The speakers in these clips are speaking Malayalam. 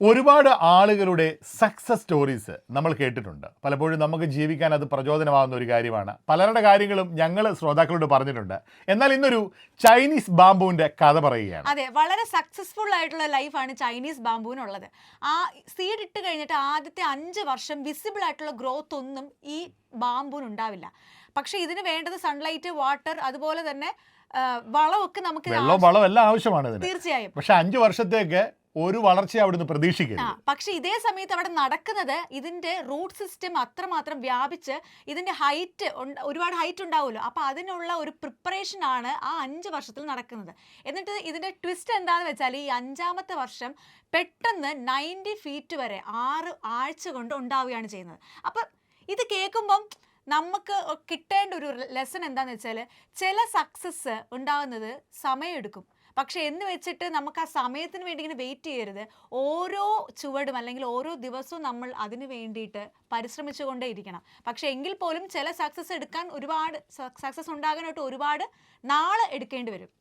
ഒരുപാട് ആളുകളുടെ സക്സസ് സ്റ്റോറീസ് നമ്മൾ കേട്ടിട്ടുണ്ട്. പലപ്പോഴും നമുക്ക് ജീവിക്കാൻ അത് പ്രചോദനമാകുന്ന ഒരു കാര്യമാണ്. പലരുടെ കാര്യങ്ങളും ഞങ്ങൾ ശ്രോതാക്കളോട് പറഞ്ഞിട്ടുണ്ട്. എന്നാൽ ഇന്നൊരു ചൈനീസ് ബാംബുവിൻ്റെ കഥ പറയുകയാണ്. അതെ, വളരെ സക്സസ്ഫുൾ ആയിട്ടുള്ള ലൈഫാണ് ചൈനീസ് ബാംബുവിനുള്ളത്. ആ സീഡ് ഇട്ട് കഴിഞ്ഞിട്ട് ആദ്യത്തെ 5 വർഷം വിസിബിൾ ആയിട്ടുള്ള ഗ്രോത്ത് ഒന്നും ഈ ബാംബുവിന് ഉണ്ടാവില്ല. പക്ഷേ ഇതിന് വേണ്ടത് സൺലൈറ്റ്, വാട്ടർ, അതുപോലെ തന്നെ വളമൊക്കെ നമുക്ക് വളം എല്ലാം ആവശ്യമാണ് ഇതിന്. തീർച്ചയായും. പക്ഷെ 5 വർഷത്തേക്ക് ഒരു വളർച്ച അവിടുന്ന് പ്രതീക്ഷിക്കരുത്. പക്ഷെ ഇതേ സമയത്ത് അവിടെ നടക്കുന്നത് ഇതിന്റെ റൂട്ട് സിസ്റ്റം അത്രമാത്രം വ്യാപിച്ച് ഇതിന്റെ ഹൈറ്റ് ഒരുപാട് ഹൈറ്റ് ഉണ്ടാവുമല്ലോ. അപ്പൊ അതിനുള്ള ഒരു പ്രിപ്പറേഷൻ ആണ് ആ 5 വർഷത്തിൽ നടക്കുന്നത്. എന്നിട്ട് ഇതിന്റെ ട്വിസ്റ്റ് എന്താണെന്ന് വെച്ചാൽ ഈ 5ാമത്തെ വർഷം പെട്ടെന്ന് 90 ഫീറ്റ് വരെ 6 ആഴ്ച കൊണ്ട് ഉണ്ടാവുകയാണ് ചെയ്യുന്നത്. അപ്പൊ ഇത് കേൾക്കുമ്പം നമുക്ക് കിട്ടേണ്ട ഒരു ലെസൺ എന്താണെന്ന് വെച്ചാൽ, ചില സക്സസ് ഉണ്ടാകുന്നത് സമയമെടുക്കും. പക്ഷെ എന്ന് വെച്ചിട്ട് നമുക്ക് ആ സമയത്തിന് വേണ്ടി ഇങ്ങനെ വെയിറ്റ് ചെയ്യരുത്. ഓരോ ചുവടും അല്ലെങ്കിൽ ഓരോ ദിവസവും നമ്മൾ അതിന് വേണ്ടിയിട്ട് പരിശ്രമിച്ചുകൊണ്ടേ ഇരിക്കണം. പക്ഷെ എങ്കിൽ പോലും ചില സക്സസ് എടുക്കാൻ സക്സസ് ഉണ്ടാകാനായിട്ട് ഒരുപാട് നാളെ എടുക്കേണ്ടി വരും.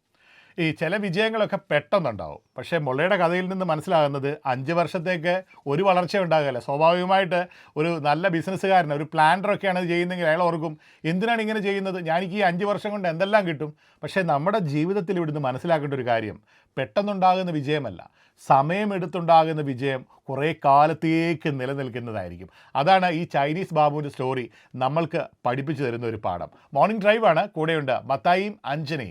ഈ ചില വിജയങ്ങളൊക്കെ പെട്ടെന്നുണ്ടാവും. പക്ഷേ മുള്ളയുടെ കഥയിൽ നിന്ന് മനസ്സിലാകുന്നത് 5 വർഷത്തേക്ക് ഒരു വളർച്ച ഉണ്ടാകില്ല. സ്വാഭാവികമായിട്ട് ഒരു നല്ല ബിസിനസ്സുകാരൻ, ഒരു പ്ലാനറൊക്കെയാണ് ഇത് ചെയ്യുന്നതെങ്കിൽ അയാൾ ഓർക്കും, എന്തിനാണ് ഇങ്ങനെ ചെയ്യുന്നത്, എനിക്ക് ഈ 5 വർഷം കൊണ്ട് എന്തെല്ലാം കിട്ടും. പക്ഷേ നമ്മുടെ ജീവിതത്തിൽ ഇവിടുന്ന് മനസ്സിലാക്കേണ്ട ഒരു കാര്യം, പെട്ടെന്നുണ്ടാകുന്ന വിജയമല്ല, സമയമെടുത്തുണ്ടാകുന്ന വിജയം കുറേ കാലത്തേക്ക് നിലനിൽക്കുന്നതായിരിക്കും. അതാണ് ഈ ചൈനീസ് ബാബുവിൻ്റെ സ്റ്റോറി നമ്മൾക്ക് പഠിപ്പിച്ചു തരുന്ന ഒരു പാഠം. മോർണിംഗ് ഡ്രൈവാണ്, കൂടെയുണ്ട് മത്തായിയും അഞ്ജനയും.